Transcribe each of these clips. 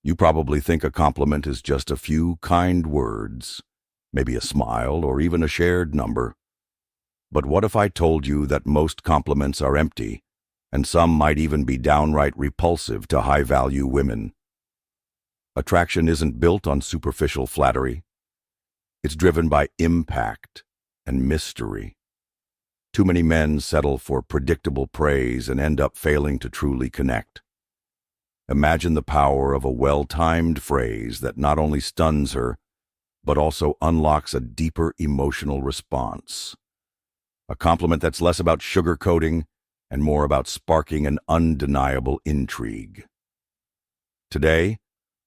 You probably think a compliment is just a few kind words, maybe a smile or even a shared number. But what if I told you that most compliments are empty, and some might even be downright repulsive to high-value women? Attraction isn't built on superficial flattery. It's driven by impact and mystery. Too many men settle for predictable praise and end up failing to truly connect. Imagine the power of a well-timed phrase that not only stuns her, but also unlocks a deeper emotional response. A compliment that's less about sugarcoating and more about sparking an undeniable intrigue. Today,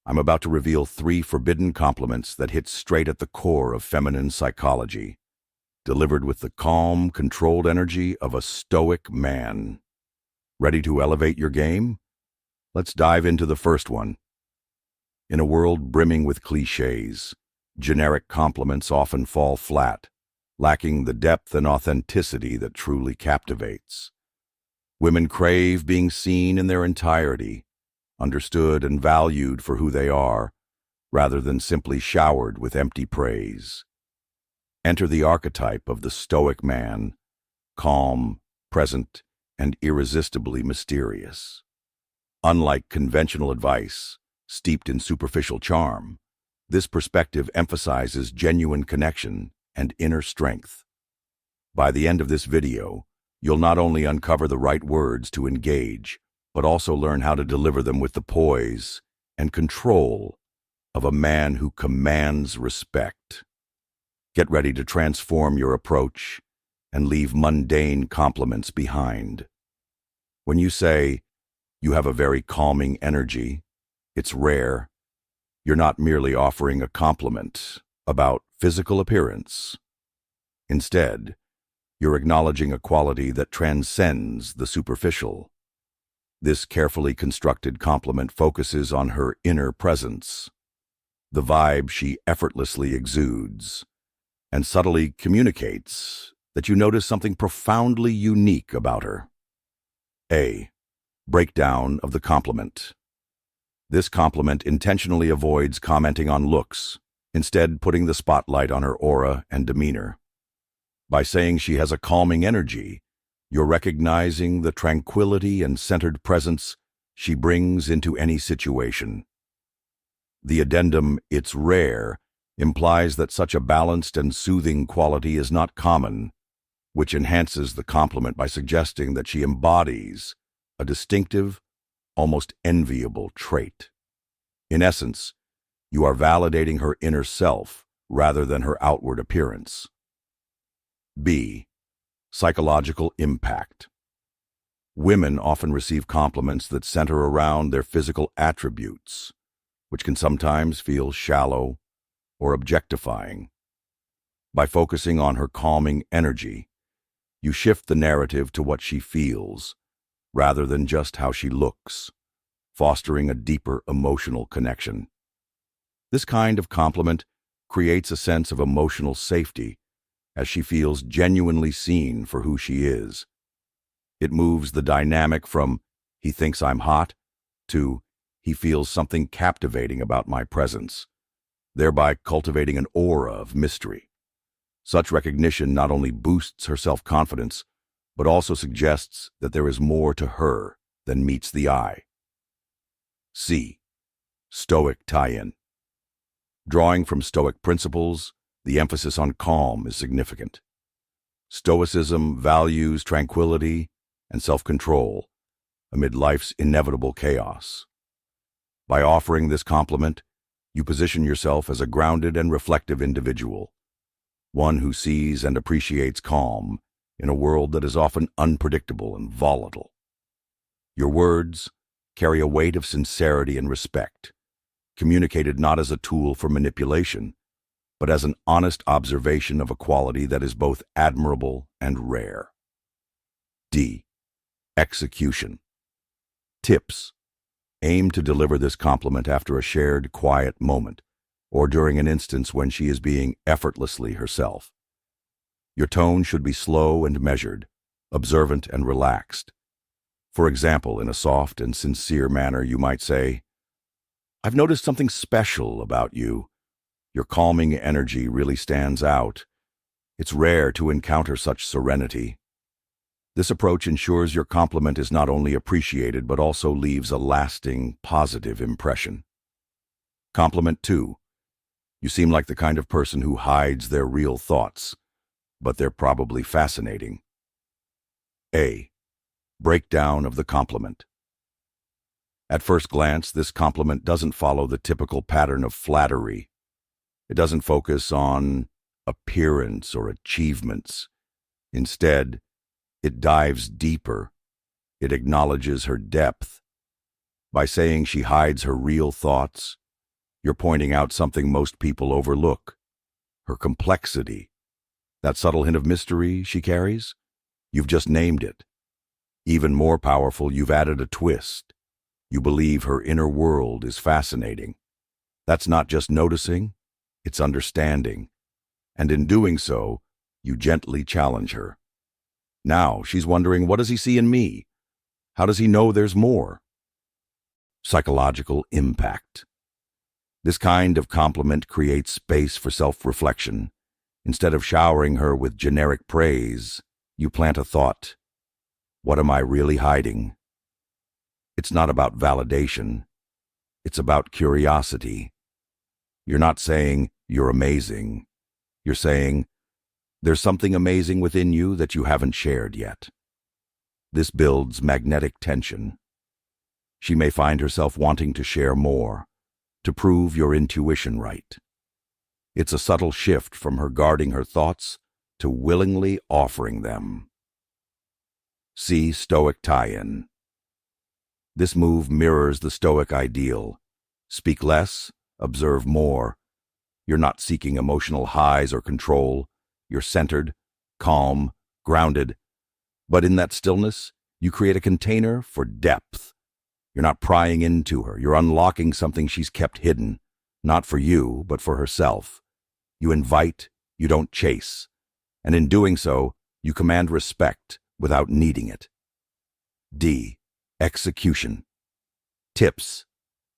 I'm about to reveal 3 forbidden compliments that hit straight at the core of feminine psychology, delivered with the calm, controlled energy of a stoic man. Ready to elevate your game? Let's dive into the first one. In a world brimming with cliches, generic compliments often fall flat, lacking the depth and authenticity that truly captivates. Women crave being seen in their entirety, understood and valued for who they are, rather than simply showered with empty praise. Enter the archetype of the stoic man, calm, present, and irresistibly mysterious. Unlike conventional advice, steeped in superficial charm, this perspective emphasizes genuine connection and inner strength. By the end of this video, you'll not only uncover the right words to engage, but also learn how to deliver them with the poise and control of a man who commands respect. Get ready to transform your approach and leave mundane compliments behind. When you say, "You have a very calming energy," it's rare. You're not merely offering a compliment about physical appearance. Instead, you're acknowledging a quality that transcends the superficial. This carefully constructed compliment focuses on her inner presence, the vibe she effortlessly exudes, and subtly communicates that you notice something profoundly unique about her. A. Breakdown of the compliment. This compliment intentionally avoids commenting on looks, instead putting the spotlight on her aura and demeanor. By saying she has a calming energy, you're recognizing the tranquility and centered presence she brings into any situation. The addendum, "it's rare," implies that such a balanced and soothing quality is not common, which enhances the compliment by suggesting that she embodies a distinctive, almost enviable trait. In essence, you are validating her inner self rather than her outward appearance. B. Psychological impact. Women often receive compliments that center around their physical attributes, which can sometimes feel shallow or objectifying. By focusing on her calming energy, you shift the narrative to what she feels, rather than just how she looks, fostering a deeper emotional connection. This kind of compliment creates a sense of emotional safety, as she feels genuinely seen for who she is. It moves the dynamic from "he thinks I'm hot" to "he feels something captivating about my presence," thereby cultivating an aura of mystery. Such recognition not only boosts her self-confidence, but also suggests that there is more to her than meets the eye. C. Stoic tie-in. Drawing from Stoic principles, the emphasis on calm is significant. Stoicism values tranquility and self-control amid life's inevitable chaos. By offering this compliment, you position yourself as a grounded and reflective individual, one who sees and appreciates calm in a world that is often unpredictable and volatile. Your words carry a weight of sincerity and respect, communicated not as a tool for manipulation, but as an honest observation of a quality that is both admirable and rare. D. Execution. Tips. Aim to deliver this compliment after a shared, quiet moment, or during an instance when she is being effortlessly herself. Your tone should be slow and measured, observant and relaxed. For example, in a soft and sincere manner, you might say, I've noticed something special about you. Your calming energy really stands out. It's rare to encounter such serenity. This approach ensures your compliment is not only appreciated but also leaves a lasting, positive impression. Compliment 2. You seem like the kind of person who hides their real thoughts, but they're probably fascinating. A. Breakdown of the compliment. At first glance, this compliment doesn't follow the typical pattern of flattery. It doesn't focus on appearance or achievements. Instead, it dives deeper. It acknowledges her depth. By saying she hides her real thoughts, you're pointing out something most people overlook: her complexity. That subtle hint of mystery she carries? You've just named it. Even more powerful, you've added a twist. You believe her inner world is fascinating. That's not just noticing, it's understanding. And in doing so, you gently challenge her. Now she's wondering, what does he see in me? How does he know there's more? Psychological impact. This kind of compliment creates space for self-reflection. Instead of showering her with generic praise, you plant a thought. What am I really hiding? It's not about validation. It's about curiosity. You're not saying, you're amazing. You're saying, there's something amazing within you that you haven't shared yet. This builds magnetic tension. She may find herself wanting to share more, to prove your intuition right. It's a subtle shift from her guarding her thoughts to willingly offering them. See Stoic tie-in. This move mirrors the Stoic ideal. Speak less, observe more. You're not seeking emotional highs or control. You're centered, calm, grounded. But in that stillness, you create a container for depth. You're not prying into her. You're unlocking something she's kept hidden, not for you, but for herself. You invite, you don't chase. And in doing so, you command respect without needing it. D. Execution. Tips.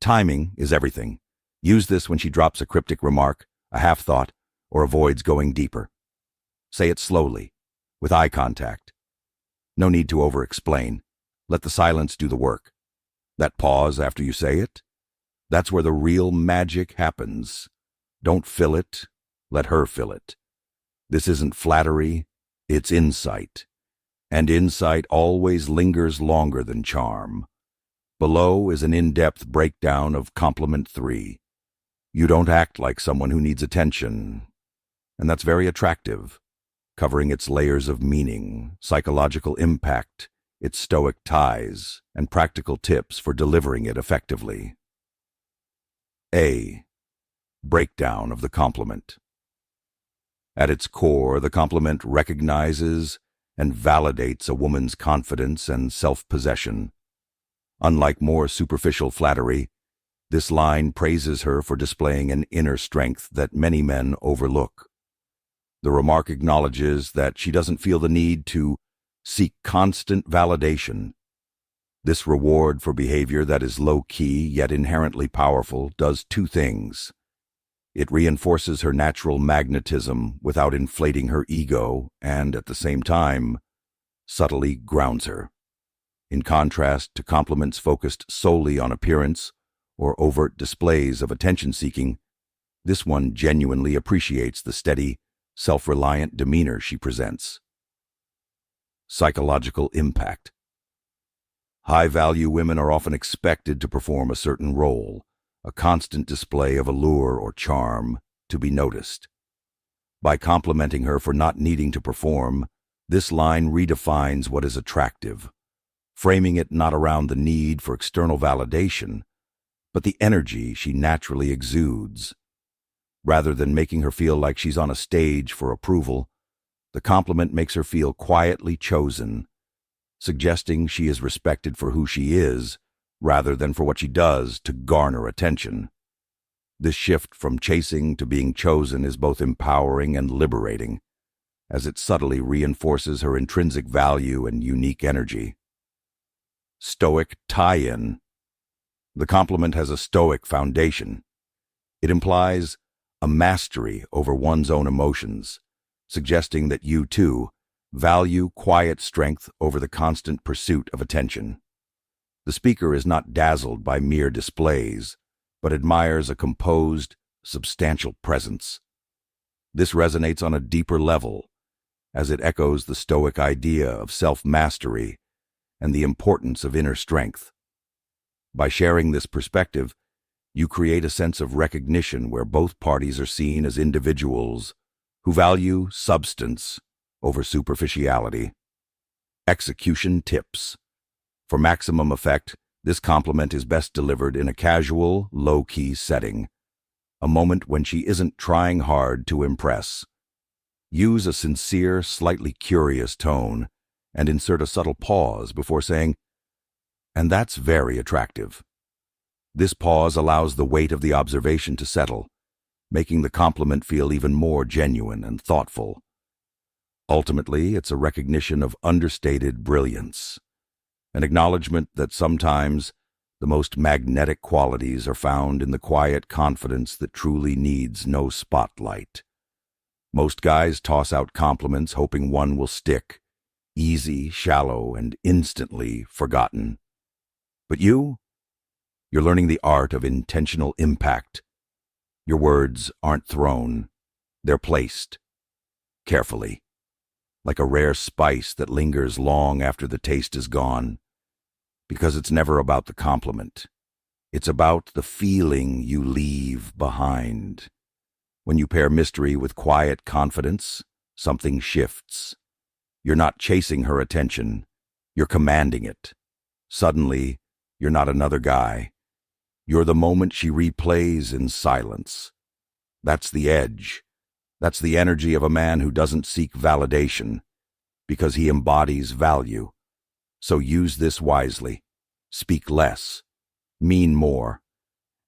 Timing is everything. Use this when she drops a cryptic remark, a half-thought, or avoids going deeper. Say it slowly, with eye contact. No need to over-explain. Let the silence do the work. That pause after you say it, that's where the real magic happens. Don't fill it, let her fill it. This isn't flattery, it's insight. And insight always lingers longer than charm. Below is an in-depth breakdown of compliment 3. You don't act like someone who needs attention, and that's very attractive, covering its layers of meaning, psychological impact, its Stoic ties, and practical tips for delivering it effectively. A. Breakdown of the compliment. At its core, the compliment recognizes and validates a woman's confidence and self-possession. Unlike more superficial flattery, this line praises her for displaying an inner strength that many men overlook. The remark acknowledges that she doesn't feel the need to seek constant validation. This reward for behavior that is low-key yet inherently powerful does two things. It reinforces her natural magnetism without inflating her ego and, at the same time, subtly grounds her. In contrast to compliments focused solely on appearance or overt displays of attention-seeking, this one genuinely appreciates the steady, self-reliant demeanor she presents. Psychological impact. High-value women are often expected to perform a certain role, a constant display of allure or charm, to be noticed. By complimenting her for not needing to perform, this line redefines what is attractive, framing it not around the need for external validation, but the energy she naturally exudes. Rather than making her feel like she's on a stage for approval, the compliment makes her feel quietly chosen, suggesting she is respected for who she is, rather than for what she does to garner attention. This shift from chasing to being chosen is both empowering and liberating, as it subtly reinforces her intrinsic value and unique energy. Stoic tie-in. The compliment has a Stoic foundation. It implies a mastery over one's own emotions, suggesting that you, too, value quiet strength over the constant pursuit of attention. The speaker is not dazzled by mere displays, but admires a composed, substantial presence. This resonates on a deeper level, as it echoes the Stoic idea of self-mastery and the importance of inner strength. By sharing this perspective, you create a sense of recognition where both parties are seen as individuals who value substance over superficiality. Execution tips. For maximum effect, this compliment is best delivered in a casual, low-key setting, a moment when she isn't trying hard to impress. Use a sincere, slightly curious tone and insert a subtle pause before saying, "And that's very attractive." This pause allows the weight of the observation to settle, making the compliment feel even more genuine and thoughtful. Ultimately, it's a recognition of understated brilliance, an acknowledgement that sometimes the most magnetic qualities are found in the quiet confidence that truly needs no spotlight. Most guys toss out compliments hoping one will stick, easy, shallow, and instantly forgotten. But you're learning the art of intentional impact. Your words aren't thrown, they're placed, carefully, like a rare spice that lingers long after the taste is gone. Because it's never about the compliment. It's about the feeling you leave behind. When you pair mystery with quiet confidence, something shifts. You're not chasing her attention, you're commanding it. Suddenly, you're not another guy. You're the moment she replays in silence. That's the edge. That's the energy of a man who doesn't seek validation, because he embodies value. So use this wisely. Speak less, mean more,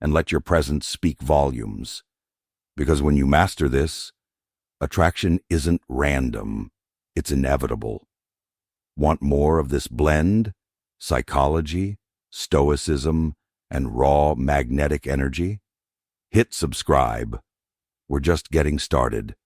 and let your presence speak volumes. Because when you master this, attraction isn't random, it's inevitable. Want more of this blend? Psychology, Stoicism, and raw magnetic energy? Hit subscribe. We're just getting started.